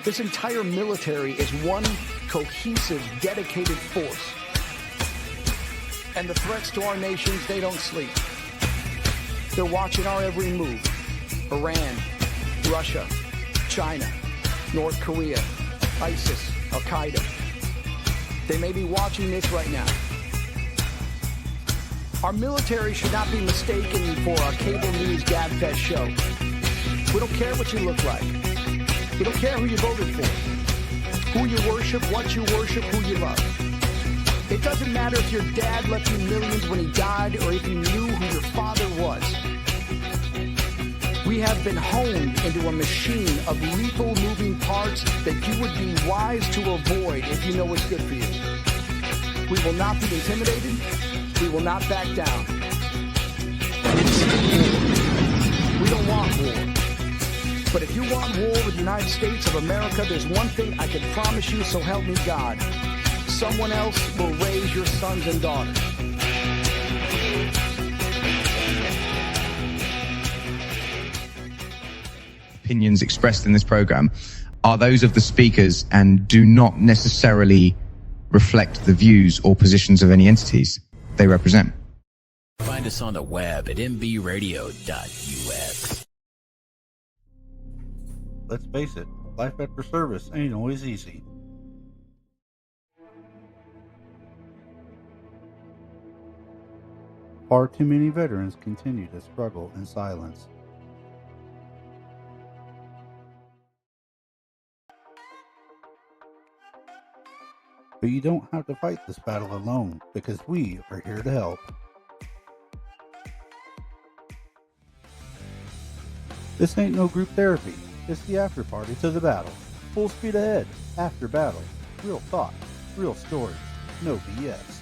This entire military is one cohesive, dedicated force. And the threats to our nations, they don't sleep. They're watching our every move. Iran, Russia, China, North Korea, ISIS, Al-Qaeda. They may be watching this right now. Our military should not be mistaken for a cable news gabfest show. We don't care what you look like. We don't care who you voted for, who you worship, what you worship, who you love. It doesn't matter if your dad left you millions when he died or if you knew who your father was. We have been honed into a machine of lethal moving parts that you would be wise to avoid if you know what's good for you. We will not be intimidated. We will not back down. We don't want war. But if you want war with the United States of America, there's one thing I can promise you, so help me God. Someone else will raise your sons and daughters. Opinions expressed in this program are those of the speakers and do not necessarily reflect the views or positions of any entities they represent. Find us on the web at mbradio.us. Let's face it, life after service ain't always easy. Far too many veterans continue to struggle in silence. But you don't have to fight this battle alone, because we are here to help. This ain't no group therapy. It's the after party to the battle. Full speed ahead, after battle. Real talk, real stories, no BS.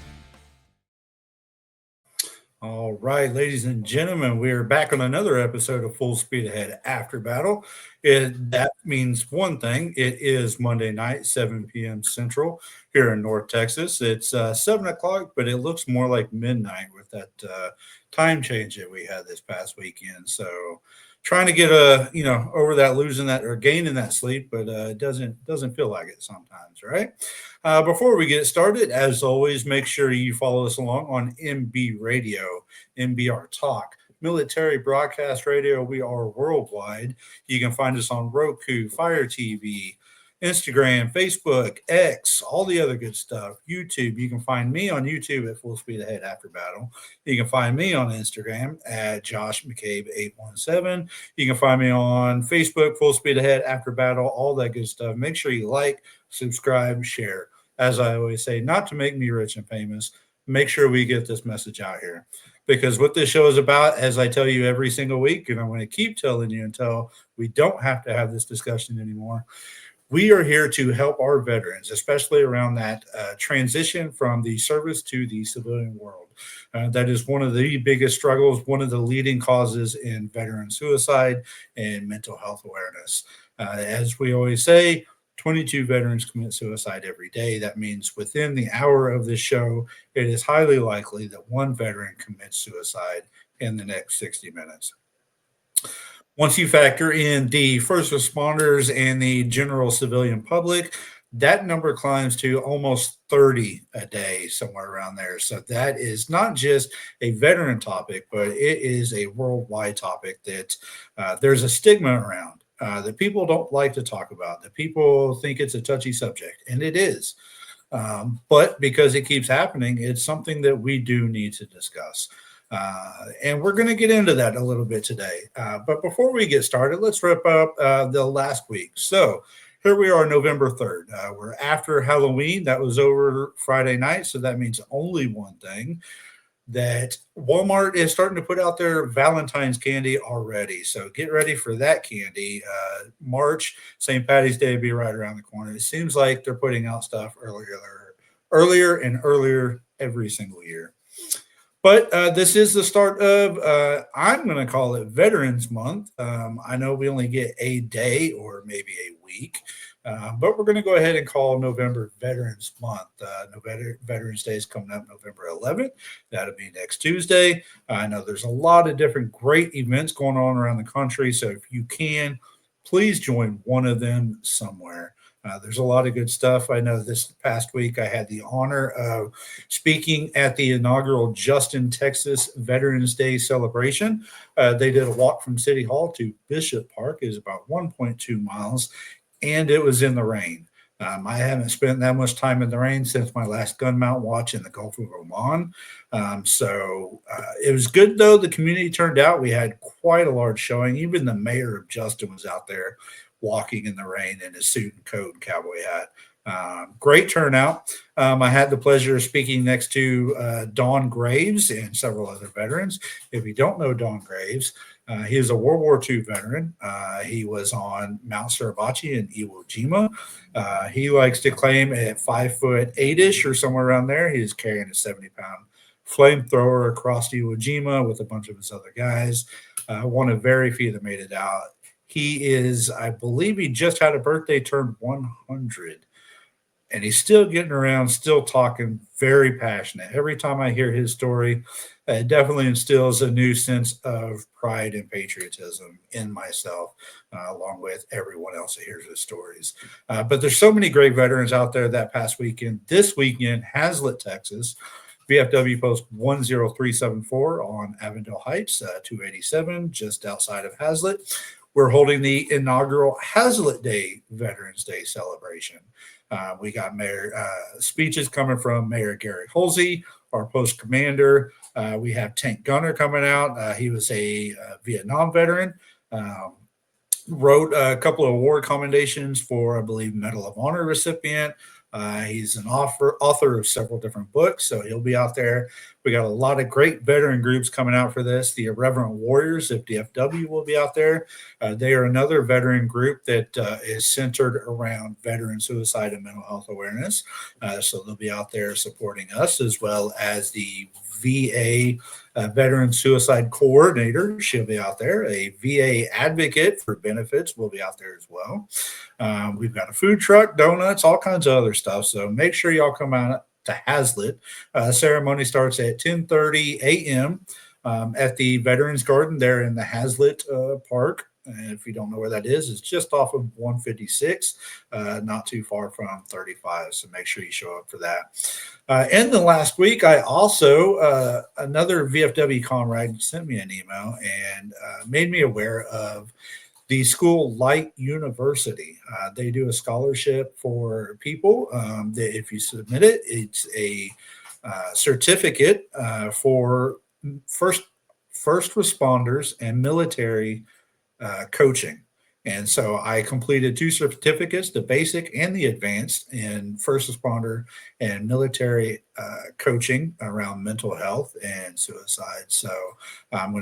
All right, ladies and gentlemen, we are back on another episode of Full Speed Ahead After Battle. That means one thing. It is Monday night, 7 p.m. Central here in North Texas. It's 7 o'clock, but it looks more like midnight with that time change that we had this past weekend. So trying to get over that, losing that or gaining that sleep, but it doesn't feel like it sometimes, right? Before we get started, as always, make sure you follow us along on MB Radio, MBR Talk, Military Broadcast Radio. We are worldwide. You can find us on Roku, Fire TV, Instagram, Facebook, X, all the other good stuff. YouTube. You can find me on YouTube at Full Speed Ahead After Battle. You can find me on Instagram at Josh McCabe 817. You can find me on Facebook, Full Speed Ahead After Battle, all that good stuff. Make sure you like, subscribe, share. As I always say, not to make me rich and famous, make sure we get this message out here. Because what this show is about, as I tell you every single week, and I'm going to keep telling you until we don't have to have this discussion anymore, we are here to help our veterans, especially around that transition from the service to the civilian world. That is one of the biggest struggles, one of the leading causes in veteran suicide and mental health awareness. As we always say, 22 veterans commit suicide every day. That means within the hour of this show, it is highly likely that one veteran commits suicide in the next 60 minutes. Once you factor in the first responders and the general civilian public, that number climbs to almost 30 a day, somewhere around there. So that is not just a veteran topic, but it is a worldwide topic that there's a stigma around that people don't like to talk about, that people think it's a touchy subject, and it is. But because it keeps happening, it's something that we do need to discuss. And we're going to get into that a little bit today. But before we get started, let's wrap up the last week. So here we are, November 3rd. We're after Halloween. That was over Friday night. So that means only one thing, that Walmart is starting to put out their Valentine's candy already. So get ready for that candy. March, St. Patty's Day will be right around the corner. It seems like they're putting out stuff earlier and earlier every single year. But this is the start of, I'm going to call it Veterans Month. I know we only get a day or maybe a week, but we're going to go ahead and call November Veterans Month. Veterans Day is coming up November 11th. That'll be next Tuesday. I know there's a lot of different great events going on around the country. So if you can, please join one of them somewhere. There's a lot of good stuff. I know this past week I had the honor of speaking at the inaugural Justin, Texas Veterans Day celebration. They did a walk from City Hall to Bishop Park. It was about 1.2 miles, and it was in the rain. I haven't spent that much time in the rain since my last gun mount watch in the Gulf of Oman. So it was good, though. The community turned out. We had quite a large showing. Even the mayor of Justin was out there walking in the rain in his suit and coat and cowboy hat. Great turnout. I had the pleasure of speaking next to Don Graves and several other veterans. If you don't know Don Graves, he is a World War II veteran. He was on Mount Suribachi in Iwo Jima. He likes to claim at 5'8" or somewhere around there, he is carrying a 70-pound flamethrower across Iwo Jima with a bunch of his other guys. One of very few that made it out. He is, I believe he just had a birthday, turned 100. And he's still getting around, still talking, very passionate. Every time I hear his story, it definitely instills a new sense of pride and patriotism in myself, along with everyone else that hears his stories. But there's so many great veterans out there that past weekend. This weekend, Hazlet, Texas, VFW Post 10374 on Avondale Heights, 287, just outside of Hazlet. We're holding the inaugural Hazlet Day Veterans Day celebration. We got mayor speeches coming from Mayor Gary Holsey, our post commander. We have Tank Gunner coming out. He was a Vietnam veteran. Wrote a couple of award commendations for, I believe, Medal of Honor recipient. He's an author of several different books, so he'll be out there. We got a lot of great veteran groups coming out for this. The Irreverent Warriors of DFW will be out there. They are another veteran group that is centered around veteran suicide and mental health awareness. So they'll be out there supporting us, as well as the VA Veteran Suicide Coordinator. She'll be out there. A VA advocate for benefits will be out there as well. We've got a food truck, donuts, all kinds of other stuff. So make sure y'all come out to Hazlet. Ceremony starts at 10:30 a.m. At the Veterans Garden there in the Hazlet Park. And if you don't know where that is, it's just off of 156, not too far from 35. So make sure you show up for that. And the last week, I also, another VFW comrade sent me an email and made me aware of the school Light University. They do a scholarship for people that if you submit it, it's a certificate for first responders and military coaching. And so I completed 2 certificates, the basic and the advanced, in first responder and military coaching around mental health and suicide. So I'm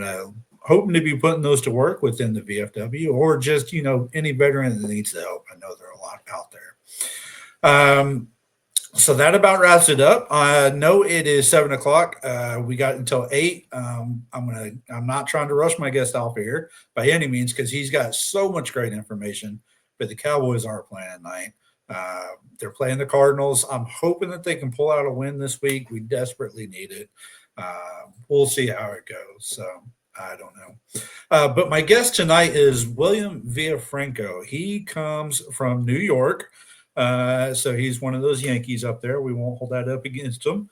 hoping to be putting those to work within the VFW, or just, any veteran that needs the help. I know there are a lot out there. So that about wraps it up. No, it is 7:00. We got until 8. I'm not trying to rush my guest off here by any means, because he's got so much great information. But the Cowboys are playing tonight. They're playing the Cardinals. I'm hoping that they can pull out a win this week. We desperately need it. We'll see how it goes. So I don't know. But my guest tonight is William Villafranco. He comes from New York. So he's one of those Yankees up there. We won't hold that up against him.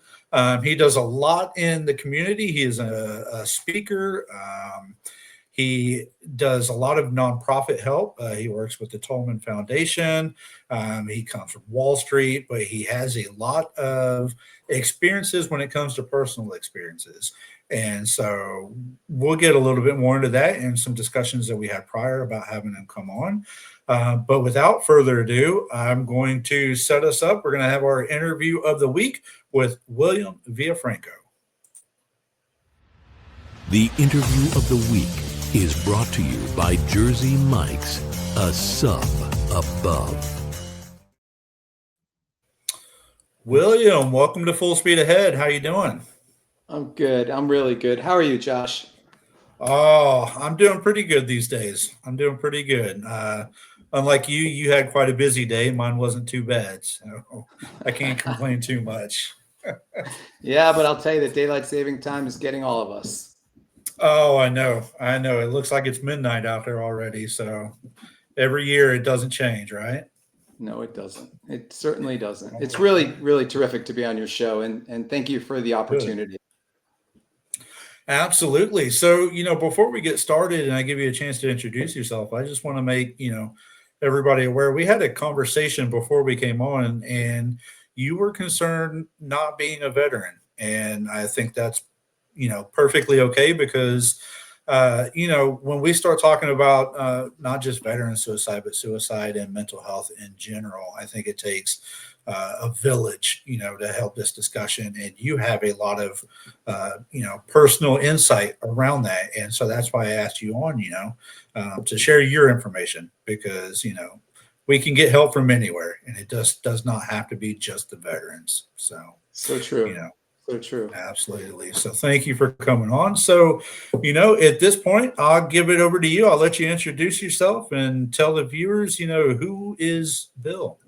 He does a lot in the community. He is a speaker. He does a lot of nonprofit help. He works with the Tolman Foundation. He comes from Wall Street, but he has a lot of experiences when it comes to personal experiences. And so we'll get a little bit more into that and some discussions that we had prior about having him come on. But without further ado, I'm going to set us up. We're going to have our interview of the week with William Villafranco. The interview of the week is brought to you by Jersey Mike's, a sub above. William, welcome to Full Speed Ahead. How you doing? I'm good. I'm really good. How are you, Josh? Oh, I'm doing pretty good these days. I'm doing pretty good. Unlike you had quite a busy day. Mine wasn't too bad, so I can't complain too much. Yeah, but I'll tell you that daylight saving time is getting all of us. Oh, I know. It looks like it's midnight out there already. So, every year it doesn't change, right? No, it doesn't. It certainly doesn't. It's really, really terrific to be on your show, and thank you for the Good. opportunity. Absolutely. So, before we get started and I give you a chance to introduce yourself, I just want to make, everybody aware. We had a conversation before we came on, and you were concerned not being a veteran. And I think that's, perfectly okay because, when we start talking about not just veteran suicide, but suicide and mental health in general, I think it takes a village, to help this discussion. And you have a lot of, personal insight around that. And so that's why I asked you on, to share your information because, we can get help from anywhere and it does not have to be just the veterans. So true. You know, So true. Absolutely. So thank you for coming on. So, at this point, I'll give it over to you. I'll let you introduce yourself and tell the viewers, who is Bill?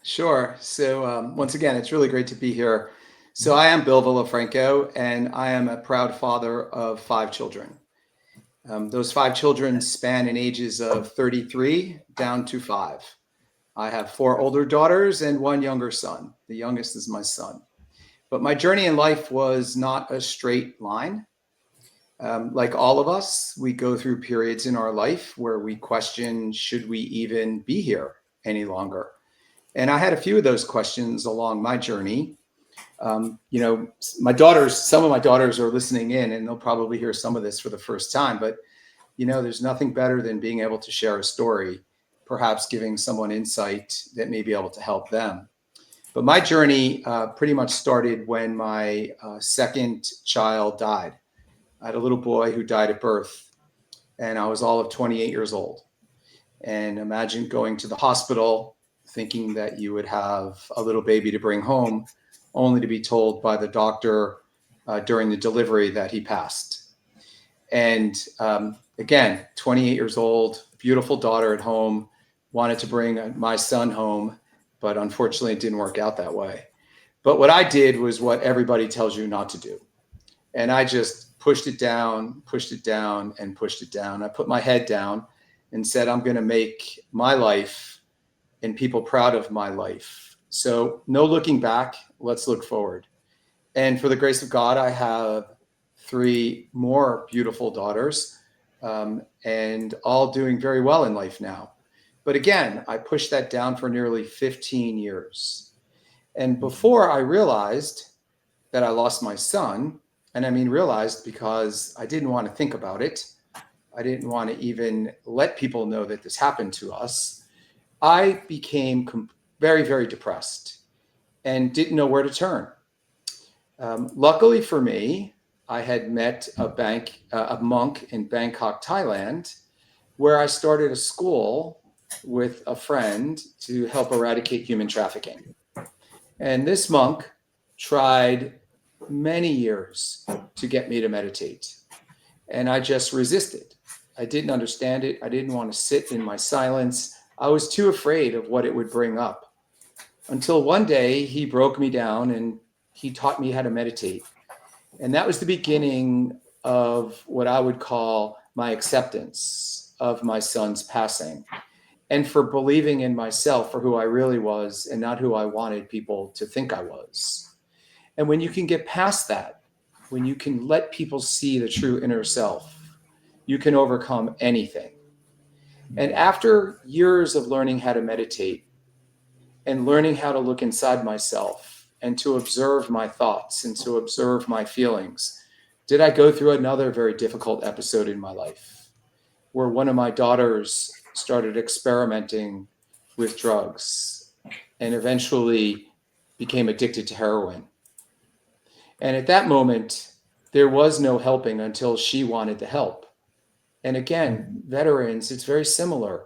Sure. So once again, it's really great to be here. So I am Bill Villafranco, and I am a proud father of 5 children. Those 5 children span in ages of 33 down to 5. I have 4 older daughters and 1 younger son. The youngest is my son. But my journey in life was not a straight line. Like all of us, we go through periods in our life where we question, should we even be here any longer? And I had a few of those questions along my journey. Some of my daughters are listening in and they'll probably hear some of this for the first time, but there's nothing better than being able to share a story, perhaps giving someone insight that may be able to help them. But my journey pretty much started when my second child died. I had a little boy who died at birth, and I was all of 28 years old. And imagine going to the hospital thinking that you would have a little baby to bring home, only to be told by the doctor during the delivery that he passed. And again, 28 years old, beautiful daughter at home, wanted to bring my son home, but unfortunately it didn't work out that way. But what I did was what everybody tells you not to do. And I just pushed it down, and pushed it down. I put my head down and said, I'm going to make my life and people proud of my life. So no looking back, let's look forward. And for the grace of God, I have 3 more beautiful daughters, and all doing very well in life now. But again, I pushed that down for nearly 15 years. And before I realized that I lost my son, and I mean realized because I didn't want to think about it, I didn't want to even let people know that this happened to us, I became very, very depressed and didn't know where to turn. Luckily for me, I had met a monk in Bangkok, Thailand, where I started a school with a friend to help eradicate human trafficking. And this monk tried many years to get me to meditate. And I just resisted. I didn't understand it. I didn't want to sit in my silence. I was too afraid of what it would bring up. Until one day he broke me down and he taught me how to meditate. And that was the beginning of what I would call my acceptance of my son's passing, and for believing in myself for who I really was and not who I wanted people to think I was. And when you can get past that, when you can let people see the true inner self, you can overcome anything. And after years of learning how to meditate and learning how to look inside myself and to observe my thoughts and to observe my feelings, did I go through another very difficult episode in my life where one of my daughters started experimenting with drugs and eventually became addicted to heroin. And at that moment, there was no helping until she wanted the help. And again, veterans, it's very similar.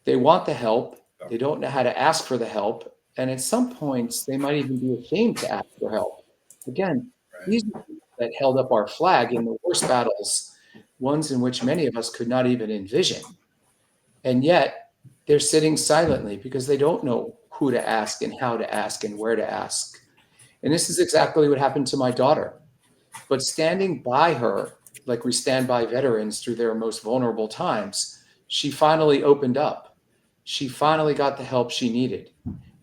They want the help. They don't know how to ask for the help. And at some points, they might even be ashamed to ask for help. Again, these are people that held up our flag in the worst battles, ones in which many of us could not even envision. And yet, they're sitting silently because they don't know who to ask and how to ask and where to ask. And this is exactly what happened to my daughter. But standing by her, like we stand by veterans through their most vulnerable times, she finally opened up. she finally got the help she needed.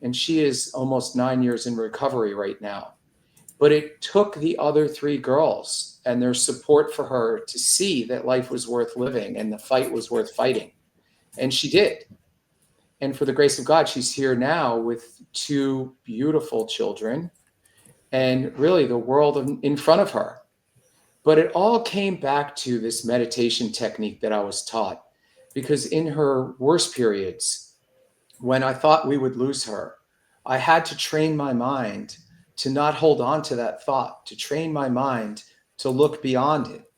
And she is almost 9 years in recovery right now. But it took the other 3 girls and their support for her to see that life was worth living and the fight was worth fighting. And she did. And for the grace of God, she's here now with 2 beautiful children and really the world in front of her. But it all came back to this meditation technique that I was taught, because in her worst periods, when I thought we would lose her, I had to train my mind to not hold on to that thought, to train my mind to look beyond it.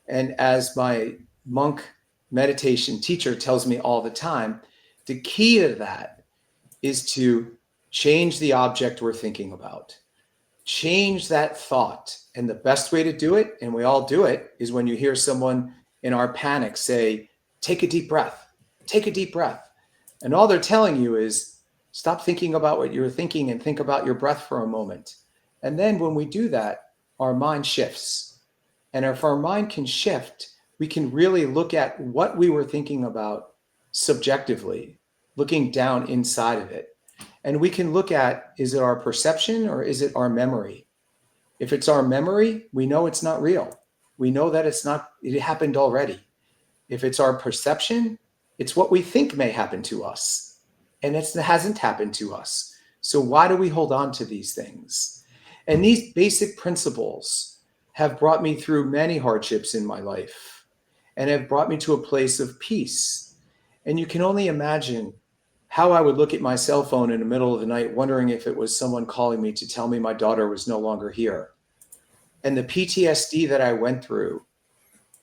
And as my monk meditation teacher tells me all the time, the key to that is to change the object we're thinking about. Change that thought. And the best way to do it, and we all do it, is when you hear someone in our panic say, take a deep breath, take a deep breath. And all they're telling you is, stop thinking about what you're thinking and think about your breath for a moment. And then when we do that, our mind shifts. And if our mind can shift, we can really look at what we were thinking about subjectively, looking down inside of it. And we can look at, is it our perception or is it our memory? If it's our memory, we know it's not real. We know that it happened already. If it's our perception, it's what we think may happen to us. And it hasn't happened to us. So why do we hold on to these things? And these basic principles have brought me through many hardships in my life and have brought me to a place of peace. And you can only imagine how I would look at my cell phone in the middle of the night, wondering if it was someone calling me to tell me my daughter was no longer here. And the PTSD that I went through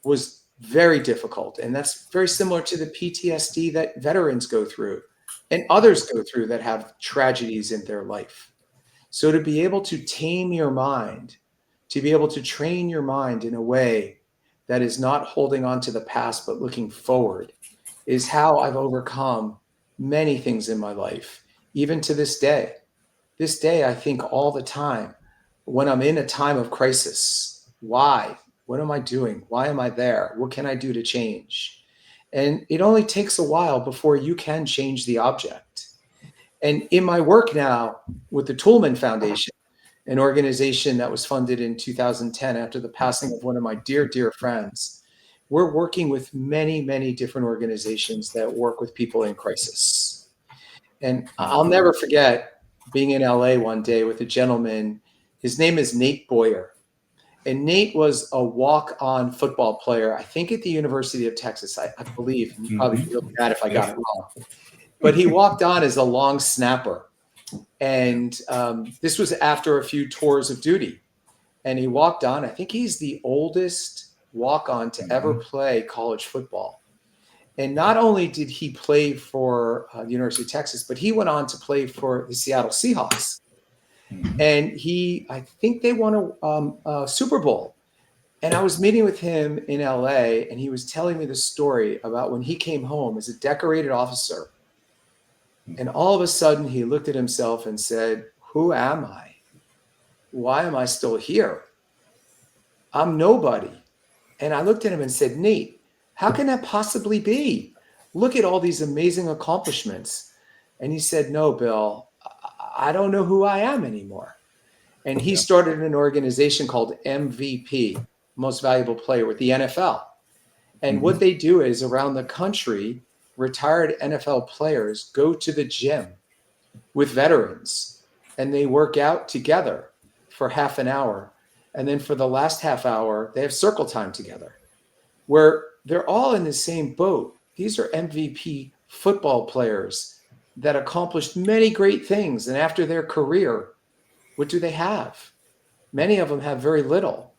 was very difficult. And that's very similar to the PTSD that veterans go through and others go through that have tragedies in their life. So to be able to tame your mind, to be able to train your mind in a way that is not holding on to the past, but looking forward, is how I've overcome many things in my life, even to this day. This day, I think all the time, when I'm in a time of crisis, why? What am I doing? Why am I there? What can I do to change? And it only takes a while before you can change the object. And in my work now with the Toolman Foundation, an organization that was funded in 2010 after the passing of one of my dear, dear friends, we're working with many, many different organizations that work with people in crisis. And I'll never forget being in LA one day with a gentleman. His name is Nate Boyer. And Nate was a walk-on football player, I think at the University of Texas, I believe. You'd probably feel bad if I got it wrong. But he walked on as a long snapper. And this was after a few tours of duty. And he walked on. I think he's the oldest walk-on to ever play college football. And not only did he play for the University of Texas, but he went on to play for the Seattle Seahawks. And I think they won a Super Bowl. And I was meeting with him in LA, and he was telling me the story about when he came home as a decorated officer. And all of a sudden he looked at himself and said, who am I? Why am I still here? I'm nobody. And I looked at him and said, Nate, how can that possibly be? Look at all these amazing accomplishments. And he said, no, Bill, I don't know who I am anymore. And he started an organization called MVP, Most Valuable Player, with the NFL. And what they do is around the country, retired NFL players go to the gym with veterans and they work out together for half an hour. And then for the last half hour, they have circle time together where they're all in the same boat. These are MVP football players that accomplished many great things. And after their career, what do they have? Many of them have very little.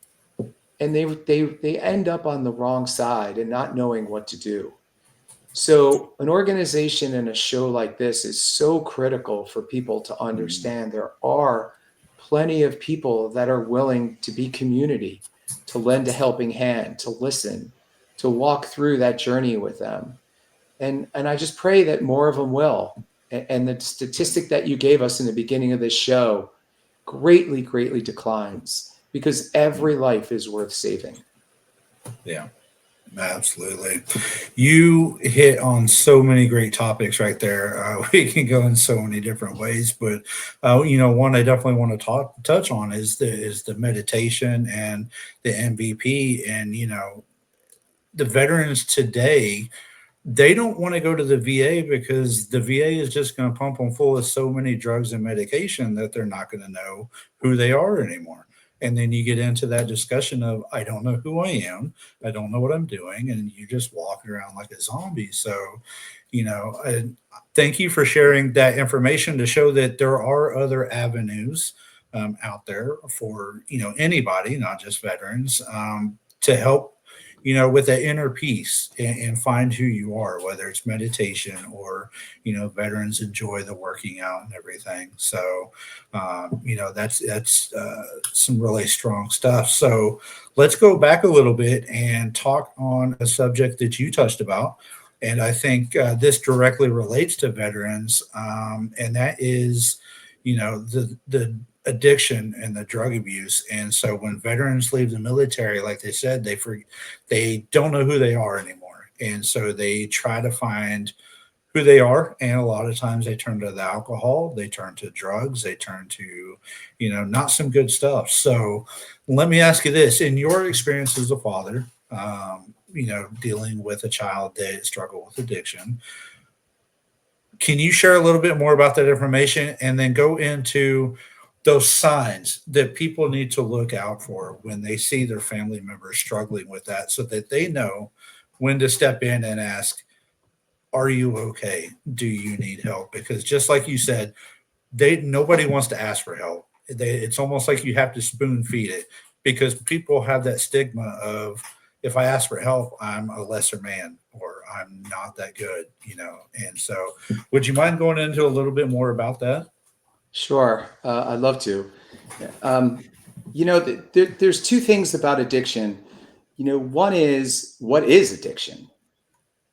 And they end up on the wrong side and not knowing what to do. So an organization and a show like this is so critical for people to understand there are plenty of people that are willing to be community, to lend a helping hand, to listen, to walk through that journey with them. And I just pray that more of them will. And the statistic that you gave us in the beginning of this show greatly, greatly declines because every life is worth saving. Yeah. Absolutely. You hit on so many great topics right there. We can go in so many different ways, but one I definitely want to touch on is the meditation and the MVP, and the veterans today, they don't want to go to the VA because the VA is just going to pump them full of so many drugs and medication that they're not going to know who they are anymore. And then you get into that discussion of, I don't know who I am. I don't know what I'm doing. And you just walk around like a zombie. So, thank you for sharing that information to show that there are other avenues out there for, anybody, not just veterans, to help with that inner peace, and find who you are, whether it's meditation or, veterans enjoy the working out and everything. So, that's some really strong stuff. So let's go back a little bit and talk on a subject that you touched about. And I think this directly relates to veterans, and that is, the addiction and the drug abuse. And so when veterans leave the military, like they said, they don't know who they are anymore. And so they try to find who they are. And a lot of times they turn to the alcohol, they turn to drugs, they turn to, not some good stuff. So let me ask you this: in your experience as a father, dealing with a child that struggled with addiction, can you share a little bit more about that information, and then go into those signs that people need to look out for when they see their family members struggling with that, so that they know when to step in and ask, are you okay? Do you need help? Because just like you said, nobody wants to ask for help. It's almost like you have to spoon feed it, because people have that stigma of, if I ask for help, I'm a lesser man, or I'm not that good, And so, would you mind going into a little bit more about that? Sure, I'd love to. There's two things about addiction. One is, what is addiction?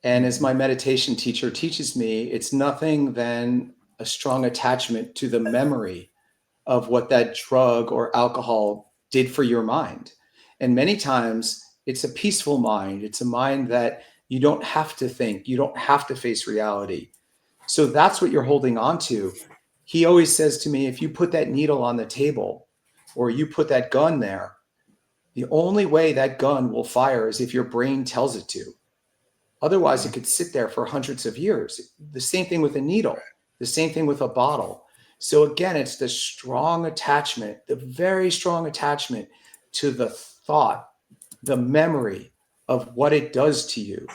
And as my meditation teacher teaches me, it's nothing than a strong attachment to the memory of what that drug or alcohol did for your mind. And many times it's a peaceful mind. It's a mind that you don't have to think, you don't have to face reality. So that's what you're holding on to. He always says to me, if you put that needle on the table, or you put that gun there, the only way that gun will fire is if your brain tells it to. Otherwise, it could sit there for hundreds of years. The same thing with a needle, the same thing with a bottle. So again, it's the strong attachment, the very strong attachment to the thought, the memory of what it does to you.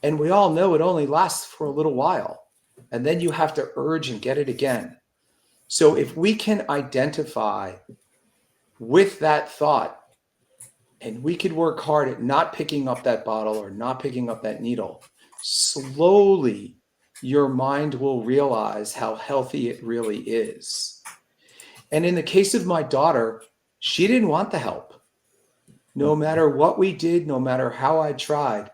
And we all know it only lasts for a little while, and then you have to urge and get it again. So if we can identify with that thought, and we could work hard at not picking up that bottle or not picking up that needle, slowly your mind will realize how healthy it really is. And in the case of my daughter, she didn't want the help. No matter what we did, no matter how I tried,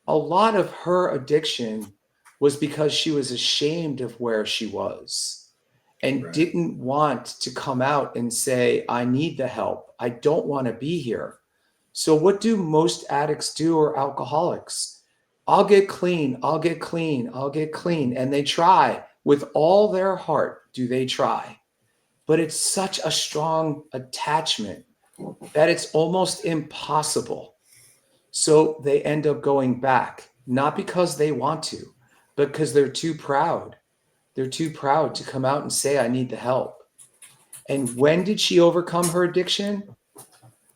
a lot of her addiction was because she was ashamed of where she was, and didn't want to come out and say, I need the help. I don't want to be here. So what do most addicts do, or alcoholics? I'll get clean, I'll get clean, I'll get clean. And they try with all their heart, do they try? But it's such a strong attachment that it's almost impossible. So they end up going back, not because they want to, but because they're too proud. They're too proud to come out and say, I need the help. And when did she overcome her addiction?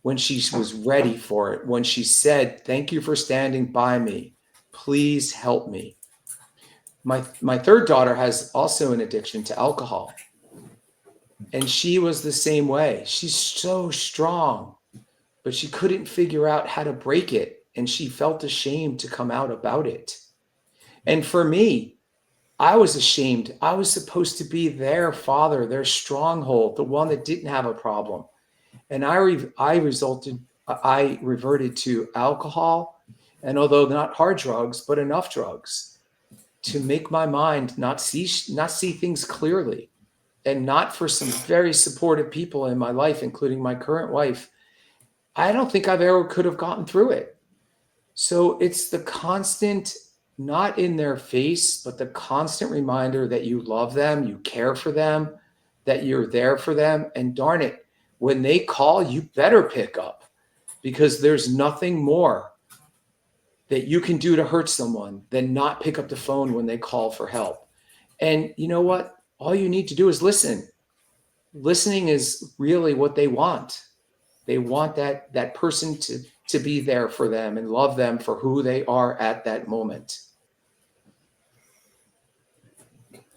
When she was ready for it. When she said, thank you for standing by me. Please help me. My third daughter has also an addiction to alcohol. And she was the same way. She's so strong, but she couldn't figure out how to break it. And she felt ashamed to come out about it. And for me, I was ashamed. I was supposed to be their father, their stronghold, the one that didn't have a problem. And I reverted to alcohol, and although not hard drugs, but enough drugs to make my mind not see things clearly. And not for some very supportive people in my life, including my current wife, I don't think I've ever could have gotten through it. So it's the constant, not in their face, but the constant reminder that you love them, you care for them, that you're there for them. And darn it, when they call, you better pick up, because there's nothing more that you can do to hurt someone than not pick up the phone when they call for help. And you know what? All you need to do is listen. Listening is really what they want. They want that person to be there for them and love them for who they are at that moment.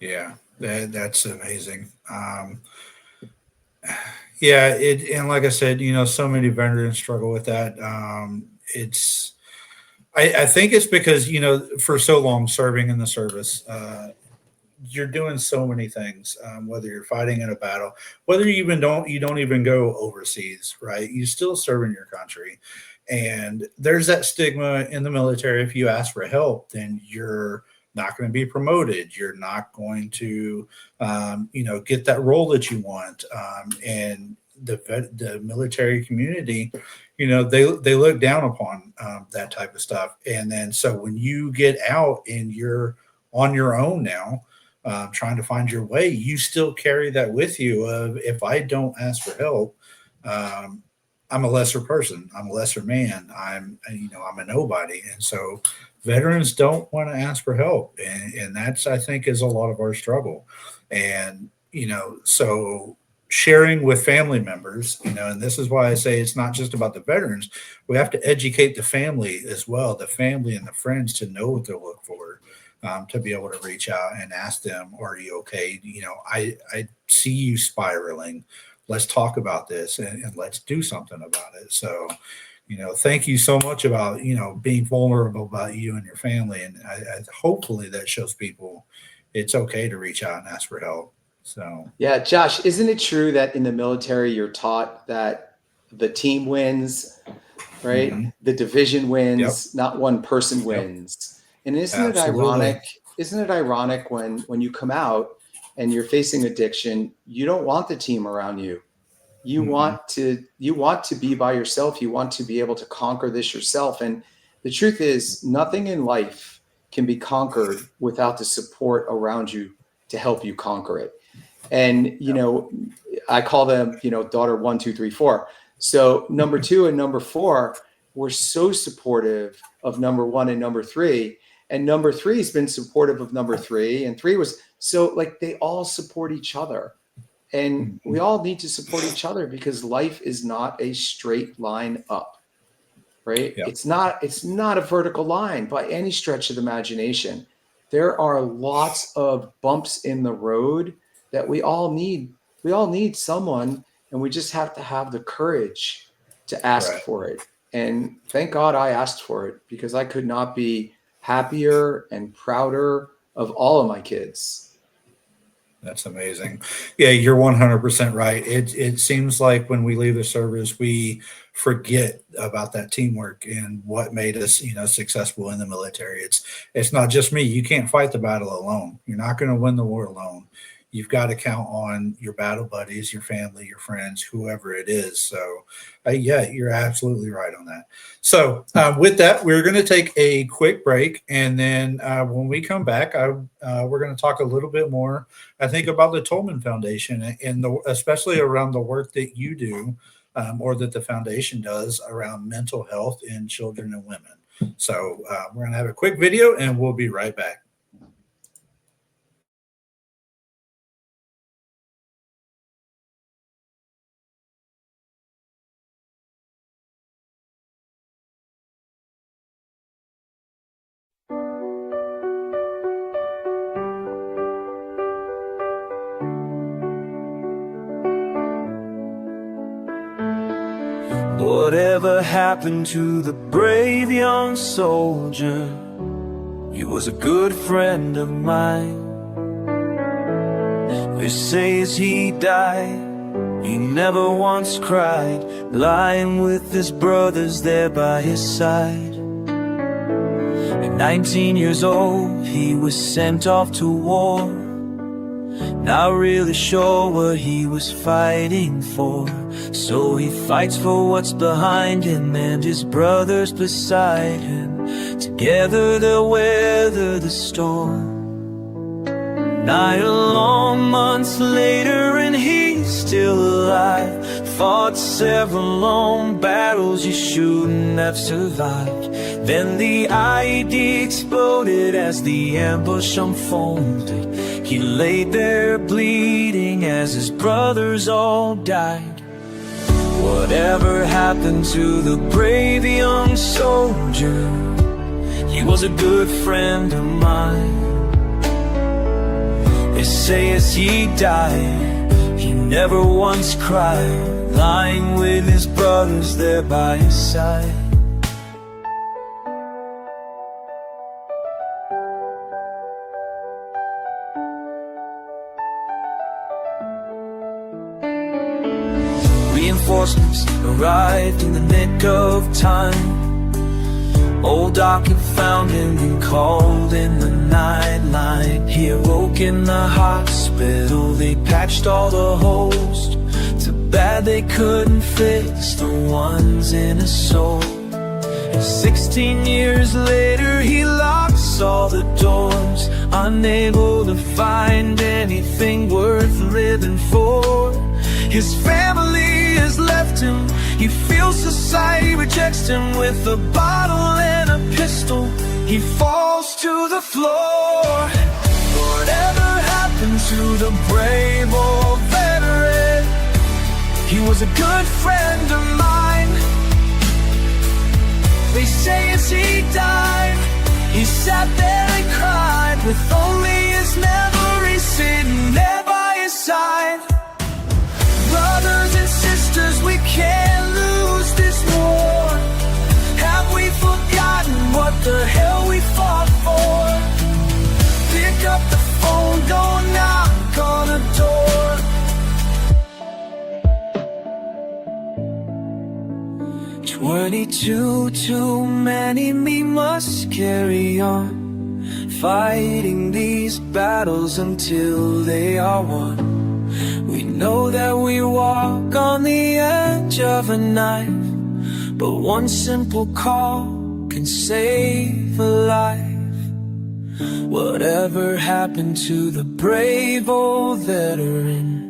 Yeah, that's amazing. Yeah, and like I said, so many veterans struggle with that. I think it's because, for so long serving in the service, you're doing so many things, whether you're fighting in a battle, whether you don't even go overseas, right? You still serve in your country. And there's that stigma in the military. If you ask for help, then you're not going to be promoted. You're not going to, get that role that you want. And the military community, they look down upon that type of stuff. And then so when you get out and you're on your own now, trying to find your way, you still carry that with you of, if I don't ask for help, I'm a lesser person. I'm a lesser man. I'm a nobody. And so veterans don't want to ask for help. And that's, I think, is a lot of our struggle. And, so sharing with family members, and this is why I say it's not just about the veterans. We have to educate the family as well, the family and the friends, to know what to look for. To be able to reach out and ask them, are you okay? I see you spiraling. Let's talk about this and let's do something about it. So, thank you so much about, being vulnerable about you and your family. And I hopefully that shows people it's okay to reach out and ask for help. So, yeah, Josh, isn't it true that in the military, you're taught that the team wins, right? Mm-hmm. The division wins, yep. Not one person wins. And isn't it ironic when you come out and you're facing addiction, you don't want the team around you. You mm-hmm. want to be by yourself. You want to be able to conquer this yourself. And the truth is, nothing in life can be conquered without the support around you to help you conquer it. And, I call them, daughter 1, 2, 3, 4. So number 2 and number 4 were so supportive of number 1 and number 3. And number 3 has been supportive of number 3. And 3 was so, like, they all support each other. And we all need to support each other, because life is not a straight line up, right? Yep. It's not a vertical line by any stretch of the imagination. There are lots of bumps in the road that we all need. We all need someone, and we just have to have the courage to ask for it. And thank God I asked for it, because I could not be happier and prouder of all of my kids. That's amazing. Yeah, you're 100% right. It seems like when we leave the service, we forget about that teamwork and what made us, successful in the military. It's not just me. You can't fight the battle alone. You're not going to win the war alone. You've got to count on your battle buddies, your family, your friends, whoever it is. So, yeah, you're absolutely right on that. So, with that, we're going to take a quick break. And then when we come back, we're going to talk a little bit more, I think, about the Tolman Foundation and especially around the work that you do or that the foundation does around mental health in children and women. So, we're going to have a quick video and we'll be right back. Whatever happened to the brave young soldier? He was a good friend of mine. They say as he died, he never once cried, lying with his brothers there by his side. At 19 years old, he was sent off to war. not really sure what he was fighting for. So he fights for what's behind him and his brothers beside him. Together they'll weather the storm. 9 long months later and he's still alive. Fought several long battles you shouldn't have survived. Then the IED exploded as the ambush unfolded. He laid there bleeding as his brothers all died. Whatever happened to the brave young soldier? He was a good friend of mine. They say as he died, he never once cried, lying with his brothers there by his side. Reinforcements arrived in the nick of time. Old Doc had found him and called in the nightline. He awoke in the hospital, they patched all the holes. Too bad they couldn't fix the ones in his soul. And 16 years later he locks all the doors, unable to find anything worth living for. His family has left him, he feels society rejects him. With a bottle and a pistol, he falls to the floor. Whatever happened to the brave old veteran? He was a good friend of mine. They say as he died, he sat there and cried, with only his memories sitting there by his side. Brothers and sisters, we can't lose this war. Have we forgotten what the hell we fought for? Pick up the phone, go knock on a door. 22 too many, we must carry on, fighting these battles until they are won. We know that we walk on the edge of a knife, but one simple call can save a life. Whatever happened to the brave old veteran?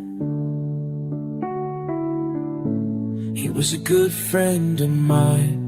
He was a good friend of mine.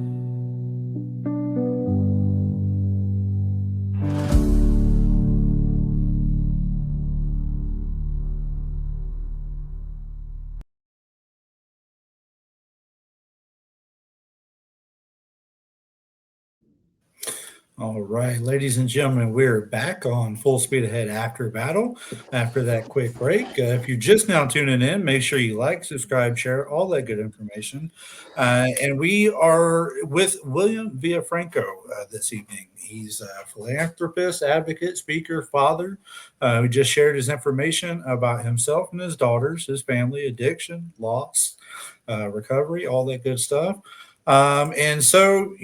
All right, ladies and gentlemen, we're back on Full Speed Ahead After Battle after that quick break. If you're just now tuning in, make sure you like, subscribe, share, all that good information. And we are with William Villafranco this evening. He's a philanthropist, advocate, speaker, father. He just shared his information about himself and his daughters, his family, addiction, loss, recovery, all that good stuff. And so,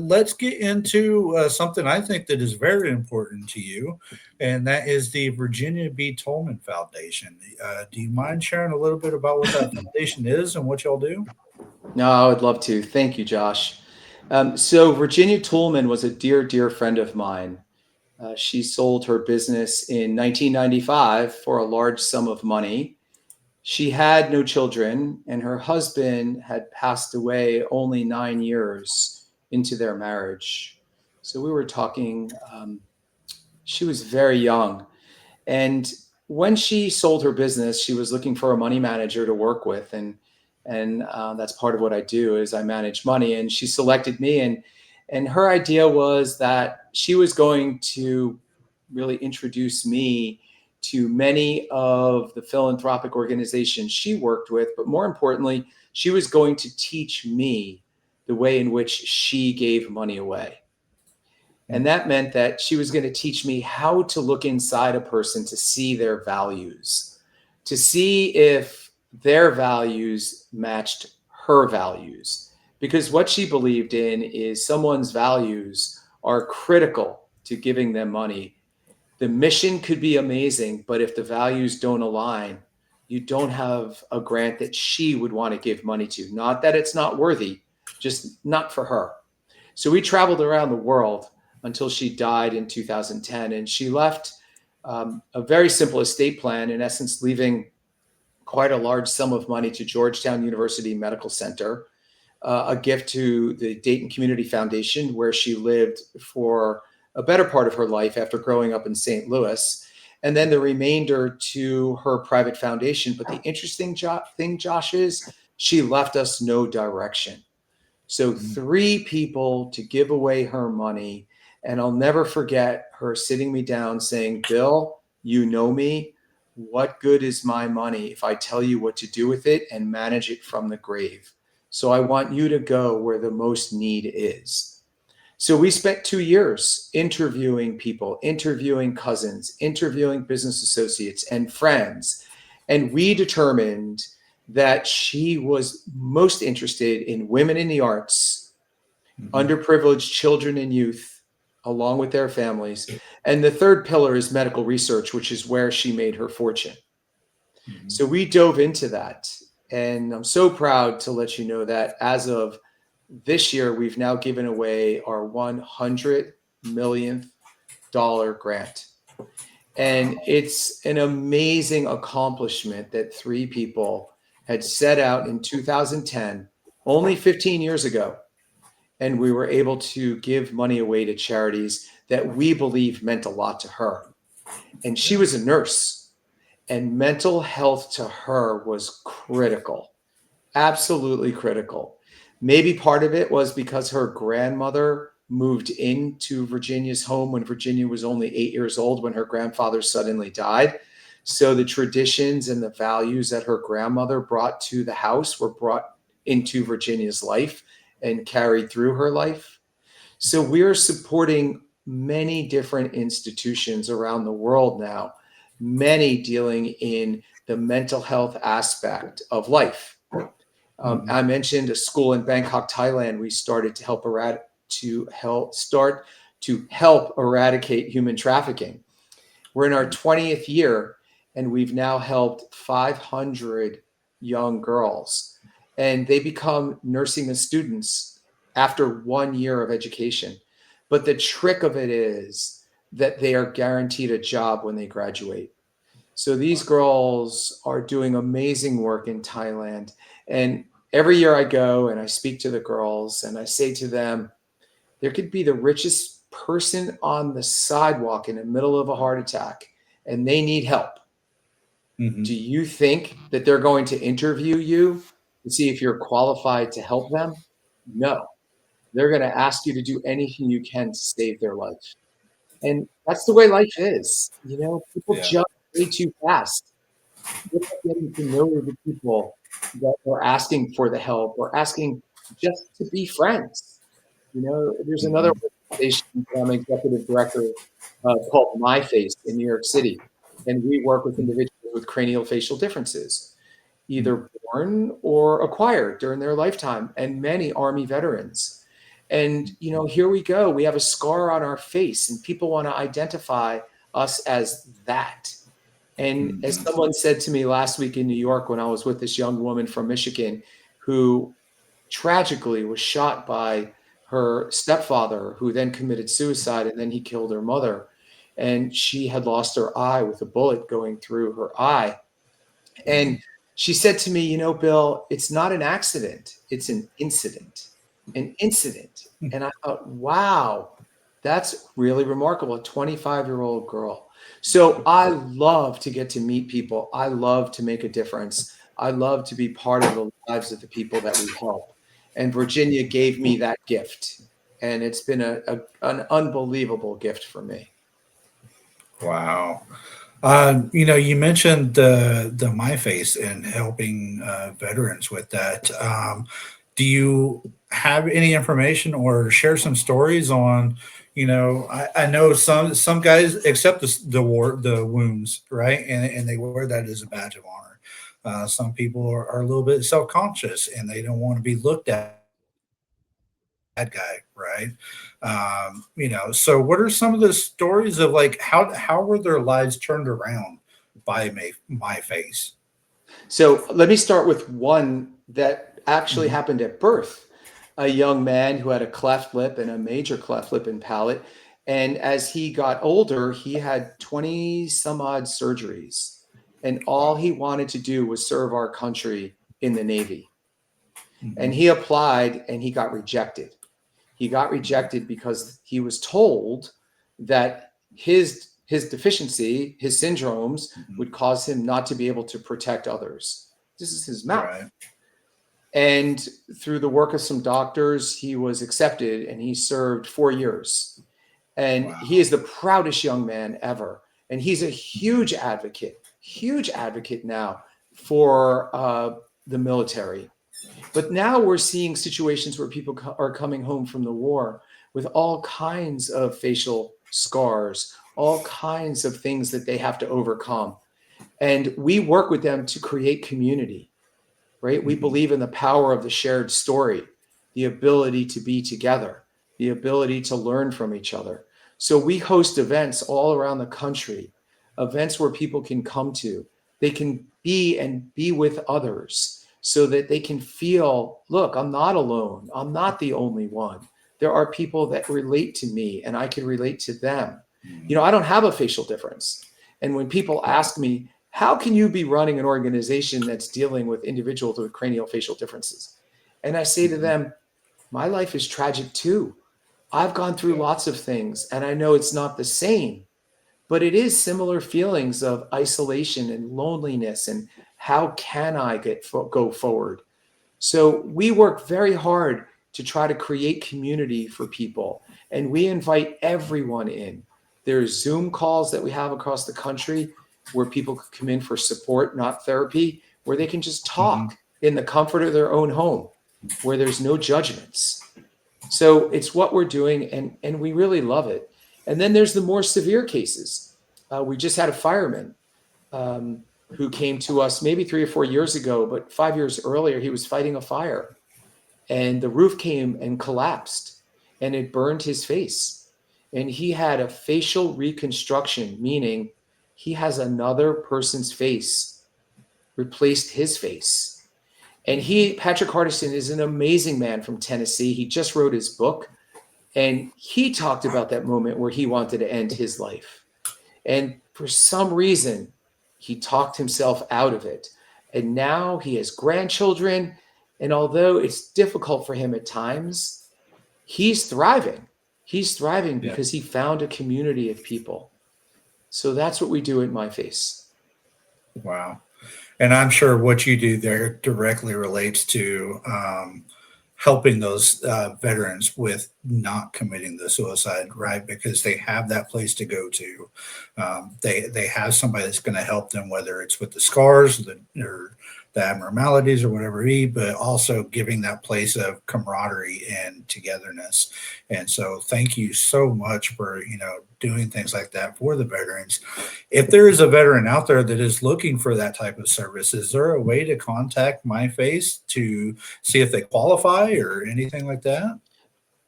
let's get into something I think that is very important to you, and that is the Virginia B. Tolman Foundation. Do you mind sharing a little bit about what that foundation is and what y'all do? No, I would love to. Thank you, Josh. So Virginia Toolman was a dear, dear friend of mine. She sold her business in 1995 for a large sum of money. She had no children, and her husband had passed away only 9 years into their marriage. So we were talking, she was very young. And when she sold her business, she was looking for a money manager to work with. And that's part of what I do is I manage money. And she selected me. And her idea was that she was going to really introduce me to many of the philanthropic organizations she worked with, but more importantly, she was going to teach me the way in which she gave money away. And that meant that she was going to teach me how to look inside a person to see their values, to see if their values matched her values. Because what she believed in is someone's values are critical to giving them money. the mission could be amazing, but if the values don't align, you don't have a grant that she would want to give money to. Not that it's not worthy, just not for her. So we traveled around the world until she died in 2010, and she left a very simple estate plan, in essence, leaving quite a large sum of money to Georgetown University Medical Center, a gift to the Dayton Community Foundation, where she lived for a better part of her life after growing up in St. Louis, and then the remainder to her private foundation. But the interesting thing, Josh, is she left us no direction. So 3 people to give away her money. And I'll never forget her sitting me down saying, Bill, you know me. What good is my money if I tell you what to do with it and manage it from the grave? So I want you to go where the most need is. So we spent 2 years interviewing people, interviewing cousins, interviewing business associates and friends. And we determined that she was most interested in women in the arts, underprivileged children and youth, along with their families. And the third pillar is medical research, which is where she made her fortune. So we dove into that. And I'm so proud to let you know that as of this year, we've now given away our $100 millionth grant. And it's an amazing accomplishment that 3 people had set out in 2010, only 15 years ago. And we were able to give money away to charities that we believe meant a lot to her. And she was a nurse, and mental health to her was critical, absolutely critical. Maybe part of it was because her grandmother moved into Virginia's home when Virginia was only 8 years old when her grandfather suddenly died. So the traditions and the values that her grandmother brought to the house were brought into Virginia's life and carried through her life. So we're supporting many different institutions around the world now, many dealing in the mental health aspect of life. I mentioned a school in Bangkok, Thailand. We started to help eradicate human trafficking. We're in our 20th year, and we've now helped 500 young girls, and they become nursing students after 1 year of education. But the trick of it is that they are guaranteed a job when they graduate. So these girls are doing amazing work in Thailand. And every year I go and I speak to the girls and I say to them, there could be the richest person on the sidewalk in the middle of a heart attack and they need help. Do you think that they're going to interview you to see if you're qualified to help them? No. They're going to ask you to do anything you can to save their life. And that's the way life is. You know, people jump way too fast. We're not getting to know the people that are asking for the help or asking just to be friends. You know, there's another organization I'm executive director called My Face in New York City. And we work with individuals with cranial facial differences, either born or acquired during their lifetime, and many Army veterans. And, you know, here we go. We have a scar on our face and people want to identify us as that. And as someone said to me last week in New York when I was with this young woman from Michigan who tragically was shot by her stepfather, who then committed suicide, and then he killed her mother. And she had lost her eye with a bullet going through her eye. And she said to me, you know, Bill, it's not an accident. It's an incident. An incident. And I thought, wow, that's really remarkable. A 25-year-old girl. So I love to get to meet people. I love to make a difference. I love to be part of the lives of the people that we help. And Virginia gave me that gift. And it's been an unbelievable gift for me. Wow. You know, you mentioned the MyFace and helping veterans with that. Do you have any information or share some stories on, you know, I know some guys accept the wounds, right? And they wear that as a badge of honor. Some people are a little bit self-conscious and they don't want to be looked at bad guy, right? So what are some of the stories of like how were their lives turned around by my face? So let me start with one that actually Mhm. happened at birth. A young man who had a cleft lip and a major cleft lip and palate. And as he got older, he had 20 some odd surgeries. And all Wow. he wanted to do was serve our country in the Navy. And Mhm. he applied and he got rejected. He got rejected because he was told that his deficiency, his syndromes Mhm. would cause him not to be able to protect others. This is his mouth. Right. And through the work of some doctors, he was accepted and he served 4 years. And he Wow. is the proudest young man ever. And he's a huge advocate now for the military. But now we're seeing situations where people are coming home from the war with all kinds of facial scars, all kinds of things that they have to overcome. And we work with them to create community, right? We Mhm. believe in the power of the shared story, the ability to be together, the ability to learn from each other. So we host events all around the country, events where people can come to. They can be with others so that they can feel, look, I'm not alone. I'm not the only one. There are people that relate to me and I can relate to them. Mhm. I don't have a facial difference. And when people Right. ask me, how can you be running an organization that's dealing with individuals with cranial facial differences? And I say to Mhm. them, my life is tragic too. I've gone through Yeah. lots of things and I know it's not the same, but it is similar feelings of isolation and loneliness and how can I go forward? So we work very hard to try to create community for people, and we invite everyone in. There's Zoom calls that we have across the country where people could come in for support, not therapy, where they can just Mhm. talk in the comfort of their own home, where there's no judgments. So it's what we're doing, and we really love it. And then there's the more severe cases. We just had a fireman who came to us maybe 3 or 4 years ago, but 5 years earlier, he was fighting a fire and the roof came and collapsed and it burned his face. And he had a facial reconstruction, meaning he has another person's face replaced his face. And Patrick Hardison, is an amazing man from Tennessee. He just wrote his book and he talked about that moment where he wanted to end his life. And for some reason, he talked himself out of it. And now he has grandchildren. And although it's difficult for him at times, he's thriving. He's thriving Yeah. because he found a community of people. So that's what we do at My Face. Wow. And I'm sure what you do there directly relates to helping those veterans with not committing the suicide, right? Because they have that place to go to. They have somebody that's going to help them, whether it's with the scars or the abnormalities or whatever it be, but also giving that place of camaraderie and togetherness. And so, thank you so much for doing things like that for the veterans. If there is a veteran out there that is looking for that type of service, is there a way to contact MyFace to see if they qualify or anything like that?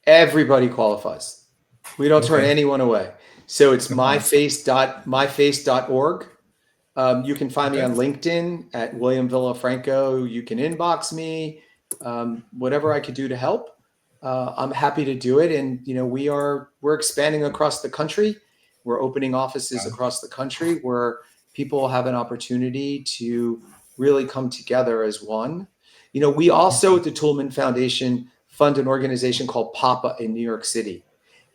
Everybody qualifies. We don't turn Okay. anyone away. So it's Awesome. myface.org. You can find me Okay. on LinkedIn at William Villafranco. You can inbox me, whatever I could do to help. I'm happy to do it. And we're expanding across the country. We're opening offices across the country where people have an opportunity to really come together as one. We also at the Toolman Foundation fund an organization called PAPA in New York City,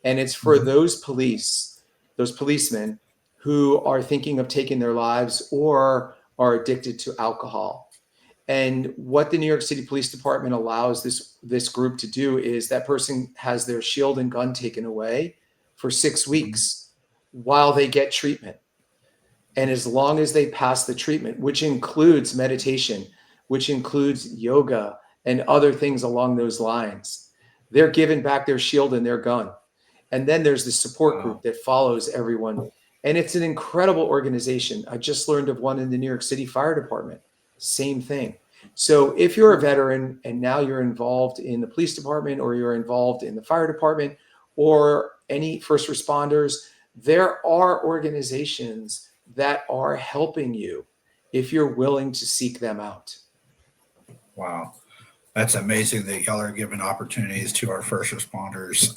and it's for Mhm. those policemen who are thinking of taking their lives or are addicted to alcohol. And what the New York City Police Department allows this group to do is that person has their shield and gun taken away for 6 weeks while they get treatment. And as long as they pass the treatment, which includes meditation, which includes yoga and other things along those lines, they're given back their shield and their gun. And then there's the support Wow. group that follows everyone. And it's an incredible organization. I just learned of one in the New York City Fire Department. Same thing. So if you're a veteran and now you're involved in the police department, or you're involved in the fire department, or any first responders, there are organizations that are helping you if you're willing to seek them out. Wow. That's amazing that y'all are giving opportunities to our first responders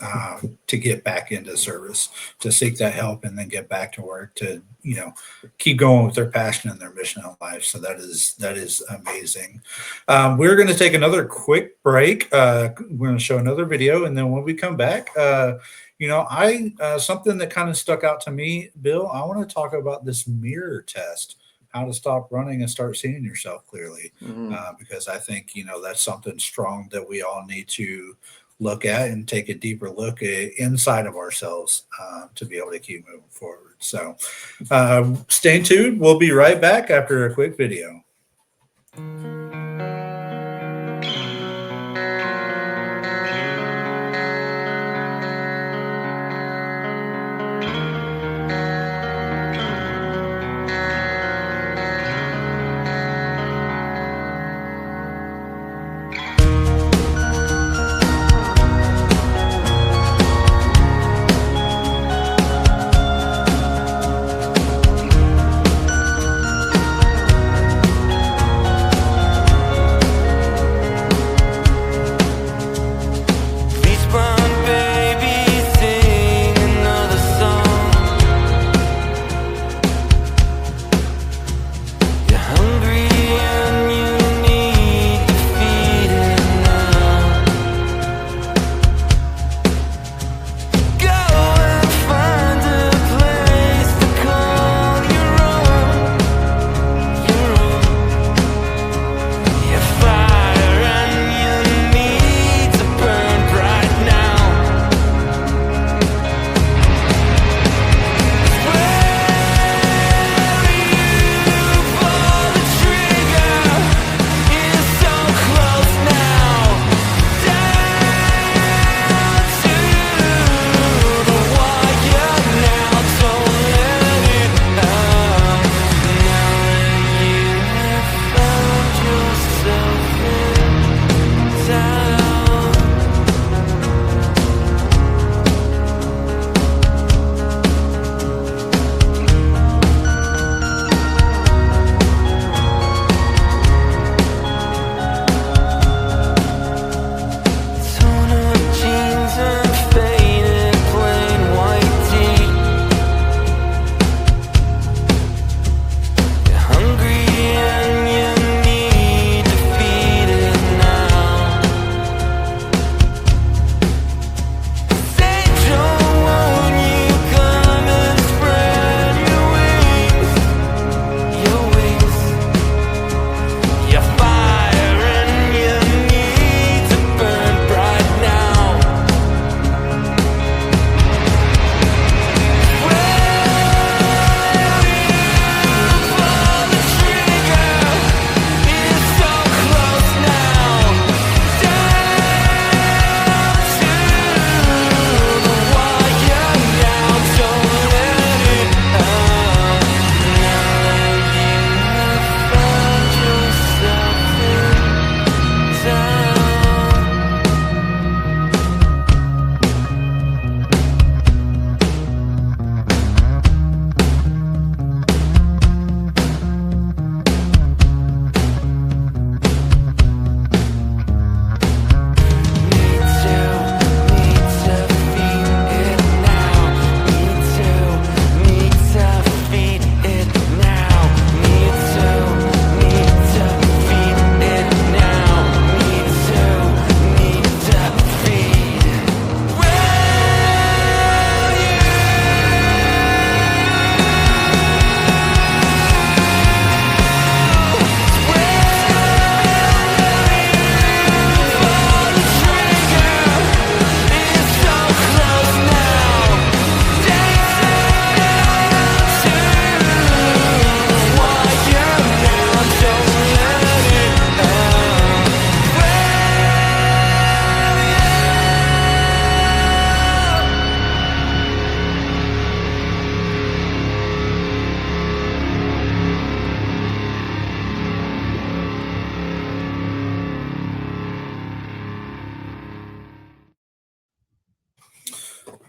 to get back into service, to seek that help, and then get back to work, to, you know, keep going with their passion and their mission in life. So that is amazing. We're going to take another quick break. We're going to show another video, and then when we come back, you know, something that kind of stuck out to me, Bill, I want to talk about this mirror test. How to stop running and start seeing yourself clearly, because I think, you know, that's something strong that we all need to look at and take a deeper look inside of ourselves to be able to keep moving forward. So stay tuned. We'll be right back after a quick video.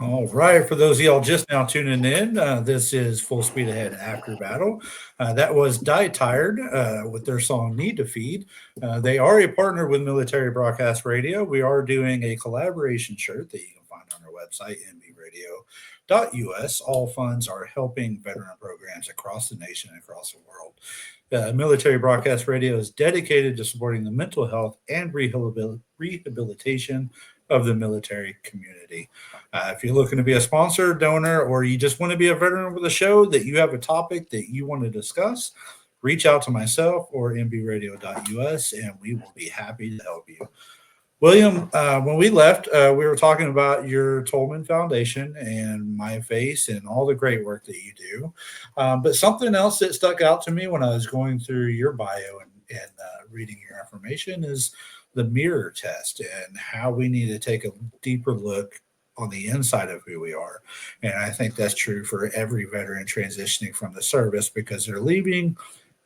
All right, for those of y'all just now tuning in, this is Full Speed Ahead After Battle. That was Die Tired with their song Need to Feed. They are a partner with Military Broadcast Radio. We are doing a collaboration shirt that you can find on our website, nbradio.us. All funds are helping veteran programs across the nation and across the world. Military Broadcast Radio is dedicated to supporting the mental health and rehabilitation of the military community. If you're looking to be a sponsor, donor, or you just want to be a veteran with a show that you have a topic that you want to discuss, reach out to myself or nbradio.us, and we will be happy to help you. William, when we left, we were talking about your Tolman Foundation and My Face and all the great work that you do. But something else that stuck out to me when I was going through your bio and reading your information is the mirror test and how we need to take a deeper look on the inside of who we are. And I think that's true for every veteran transitioning from the service because they're leaving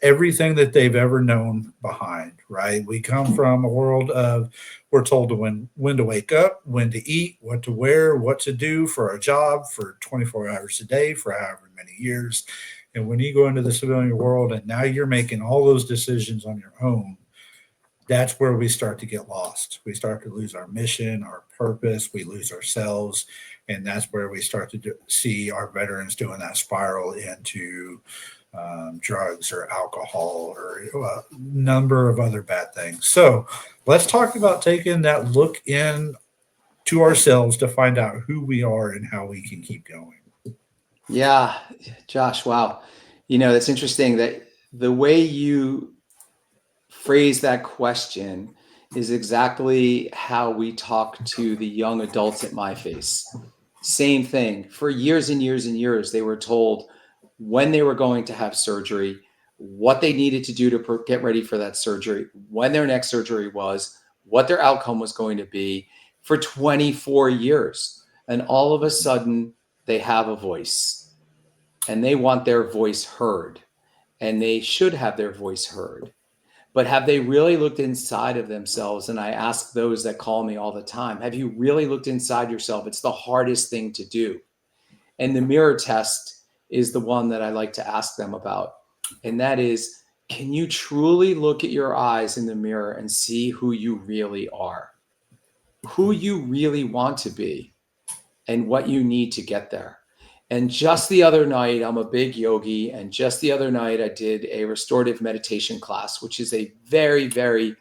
everything that they've ever known behind, right? We come from a world of we're told to when to wake up, when to eat, what to wear, what to do for a job for 24 hours a day for however many years. And when you go into the civilian world and now you're making all those decisions on your own, that's where we start to get lost. We start to lose our mission, our purpose, we lose ourselves. And that's where we start to see our veterans doing that spiral into drugs or alcohol or a number of other bad things. So let's talk about taking that look in to ourselves to find out who we are and how we can keep going. Yeah, Josh, wow. That's interesting that the way you phrase that question is exactly how we talk to the young adults at My Face. Same thing. For years and years and years, they were told when they were going to have surgery, what they needed to do to get ready for that surgery, when their next surgery was, what their outcome was going to be for 24 years. And all of a sudden, they have a voice and they want their voice heard, and they should have their voice heard. But have they really looked inside of themselves? And I ask those that call me all the time, have you really looked inside yourself? It's the hardest thing to do. And the mirror test is the one that I like to ask them about. And that is, can you truly look at your eyes in the mirror and see who you really are, who you really want to be, and what you need to get there? And just the other night, I'm a big yogi, and just the other night I did a restorative meditation class, which is a very, very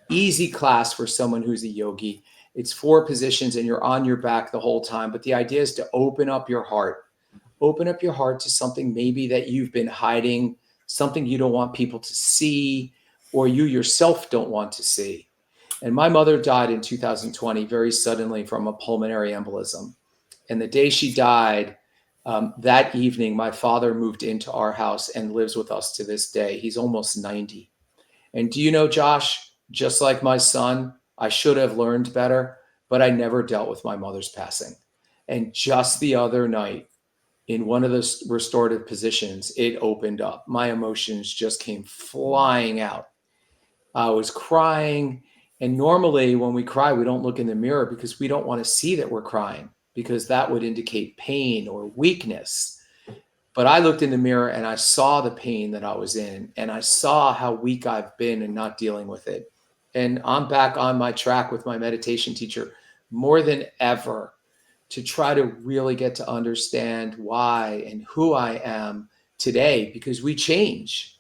easy class for someone who's a yogi. It's 4 positions and you're on your back the whole time. But the idea is to open up your heart to something maybe that you've been hiding, something you don't want people to see, or you yourself don't want to see. And my mother died in 2020 very suddenly from a pulmonary embolism. And the day she died, that evening, my father moved into our house and lives with us to this day. He's almost 90. And do you know, Josh, just like my son, I should have learned better, but I never dealt with my mother's passing. And just the other night, in one of the restorative positions, it opened up. My emotions just came flying out. I was crying. And normally when we cry, we don't look in the mirror because we don't want to see that we're crying, because that would indicate pain or weakness. But I looked in the mirror and I saw the pain that I was in, and I saw how weak I've been in not dealing with it. And I'm back on my track with my meditation teacher more than ever to try to really get to understand why and who I am today, because we change.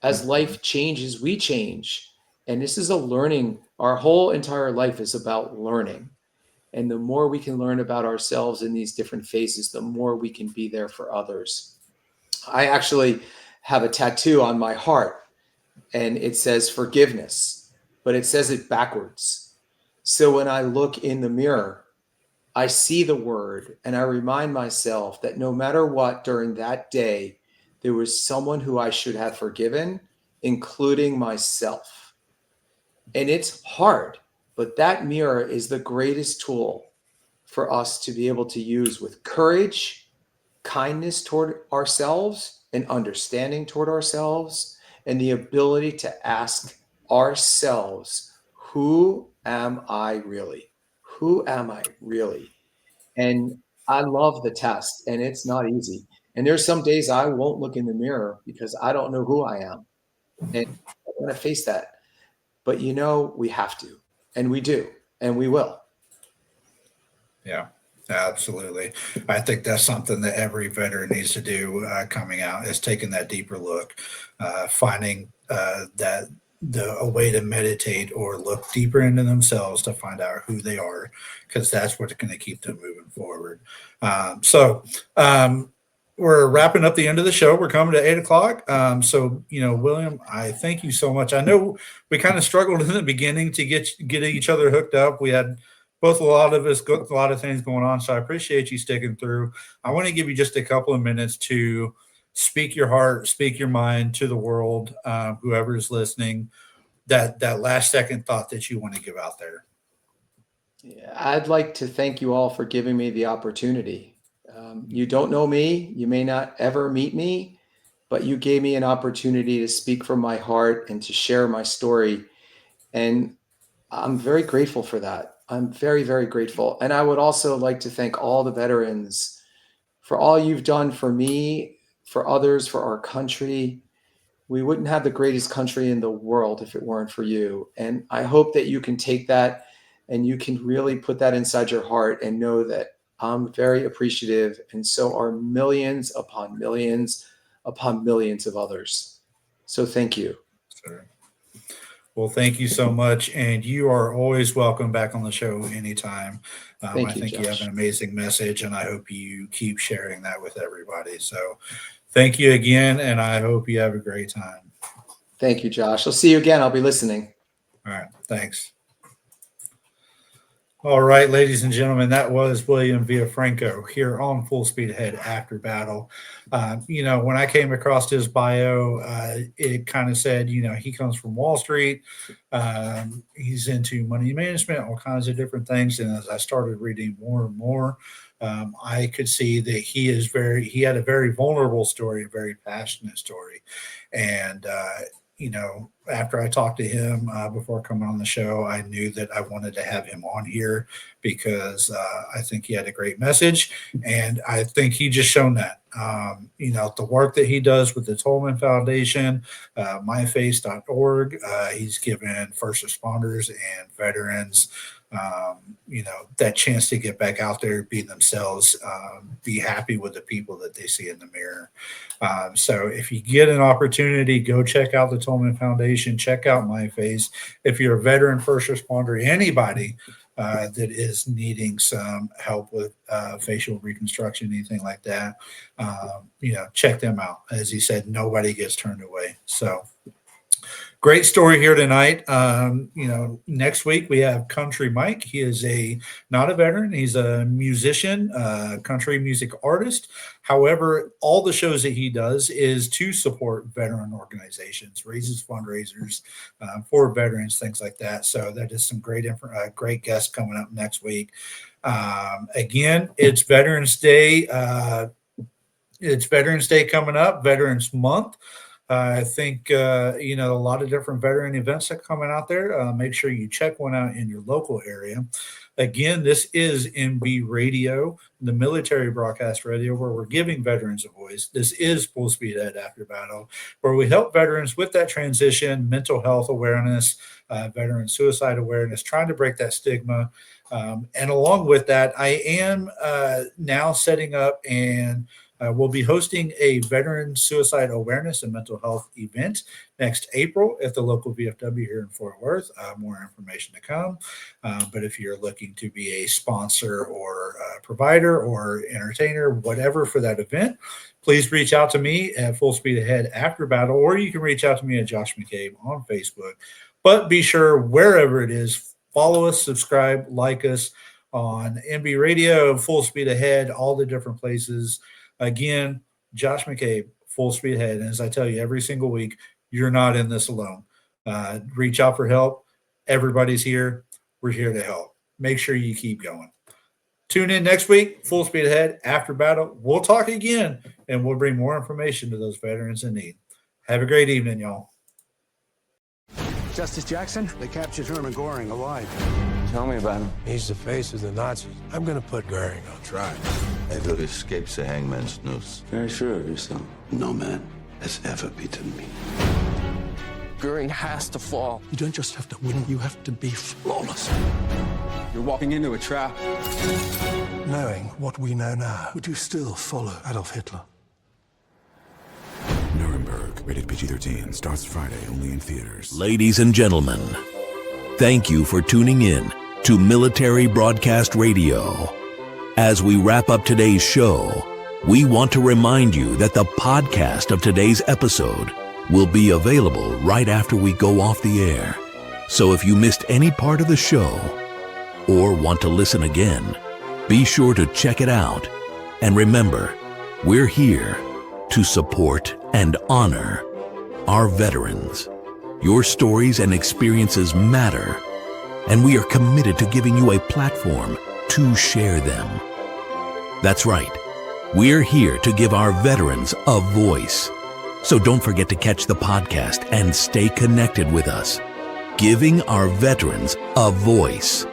As life changes, we change. And this is a learning. Our whole entire life is about learning. And the more we can learn about ourselves in these different phases, the more we can be there for others. I actually have a tattoo on my heart, and it says forgiveness, but it says it backwards. So when I look in the mirror, I see the word and I remind myself that no matter what during that day, there was someone who I should have forgiven, including myself. And it's hard. But that mirror is the greatest tool for us to be able to use with courage, kindness toward ourselves, and understanding toward ourselves, and the ability to ask ourselves, who am I really? Who am I really? And I love the test, and it's not easy. And there's some days I won't look in the mirror because I don't know who I am. And I'm going to face that. But we have to, and we do, and we will. Yeah, absolutely. I think that's something that every veteran needs to do coming out, is taking that deeper look, finding that a way to meditate or look deeper into themselves to find out who they are, because that's what's going to keep them moving forward. We're wrapping up the end of the show. We're coming to 8 o'clock. William, I thank you so much. I know we kind of struggled in the beginning to get each other hooked up. We had both a lot of things going on. So I appreciate you sticking through. I want to give you just a couple of minutes to speak your heart, speak your mind to the world, whoever is listening, that last second thought that you want to give out there. Yeah, I'd like to thank you all for giving me the opportunity. You don't know me, you may not ever meet me, but you gave me an opportunity to speak from my heart and to share my story. And I'm very grateful for that. I'm very, very grateful. And I would also like to thank all the veterans for all you've done for me, for others, for our country. We wouldn't have the greatest country in the world if it weren't for you. And I hope that you can take that and you can really put that inside your heart and know that I'm very appreciative, and so are millions upon millions upon millions of others. So thank you. Sure. Well, thank you so much. And you are always welcome back on the show anytime. I think Josh. you have an amazing message, and I hope you keep sharing that with everybody. So thank you again, and I hope you have a great time. Thank you, Josh. I'll see you again. I'll be listening. All right. Thanks. All right, ladies and gentlemen, that was William Villafranco here on Full Speed Ahead After Battle. When I came across his bio, it kind of said, he comes from Wall Street. He's into money management, all kinds of different things. And as I started reading more and more, I could see that he had a very vulnerable story, a very passionate story. And, after I talked to him before coming on the show, I knew that I wanted to have him on here because I think he had a great message, and I think he just shown that. The work that he does with the Tolman Foundation, myface.org, he's given first responders and veterans that chance to get back out there, be themselves, be happy with the people that they see in the mirror. So if you get an opportunity, go check out the Tolman Foundation, check out MyFace. If you're a veteran, first responder, anybody that is needing some help with facial reconstruction, anything like that, check them out. As he said, nobody gets turned away. So great story here tonight. Next week we have Country Mike. He is not a veteran. He's a musician, country music artist. However, all the shows that he does is to support veteran organizations, raises fundraisers for veterans, things like that. So that is some great guests coming up next week. Again, it's Veterans Day. It's Veterans Day coming up, Veterans Month. I think, a lot of different veteran events are coming out there. Make sure you check one out in your local area. Again, this is MB Radio, the military broadcast radio, where we're giving veterans a voice. This is Full Speed Ahead After Battle, where we help veterans with that transition, mental health awareness, veteran suicide awareness, trying to break that stigma. And along with that, I am now setting up and we'll be hosting a veteran suicide awareness and mental health event next April at the local VFW here in Fort Worth. More information to come. But if you're looking to be a sponsor or a provider or entertainer, whatever for that event, please reach out to me at Full Speed Ahead After Battle, or you can reach out to me at Josh McCabe on Facebook. But be sure, wherever it is, follow us, subscribe, like us on MB Radio, Full Speed Ahead, all the different places. Again, Josh McCabe, Full Speed Ahead. And as I tell you every single week, you're not in this alone. Reach out for help. Everybody's here. We're here to help. Make sure you keep going. Tune in next week, Full Speed Ahead After Battle. We'll talk again, and we'll bring more information to those veterans in need. Have a great evening, y'all. Justice Jackson, they captured Herman Goring alive. Tell me about him. He's the face of the Nazis. I'm gonna put Goering on trial. Never escapes the hangman's noose. Very sure of yourself. No man has ever beaten me. Goering has to fall. You don't just have to win, you have to be flawless. You're walking into a trap. Knowing what we know now, would you still follow Adolf Hitler? Nuremberg, rated PG-13, starts Friday only in theaters. Ladies and gentlemen, thank you for tuning in to Military Broadcast Radio. As we wrap up today's show, we want to remind you that the podcast of today's episode will be available right after we go off the air. So if you missed any part of the show or want to listen again, be sure to check it out. And remember, we're here to support and honor our veterans. Your stories and experiences matter, and we are committed to giving you a platform to share them. That's right. We're here to give our veterans a voice. So don't forget to catch the podcast and stay connected with us. Giving our veterans a voice.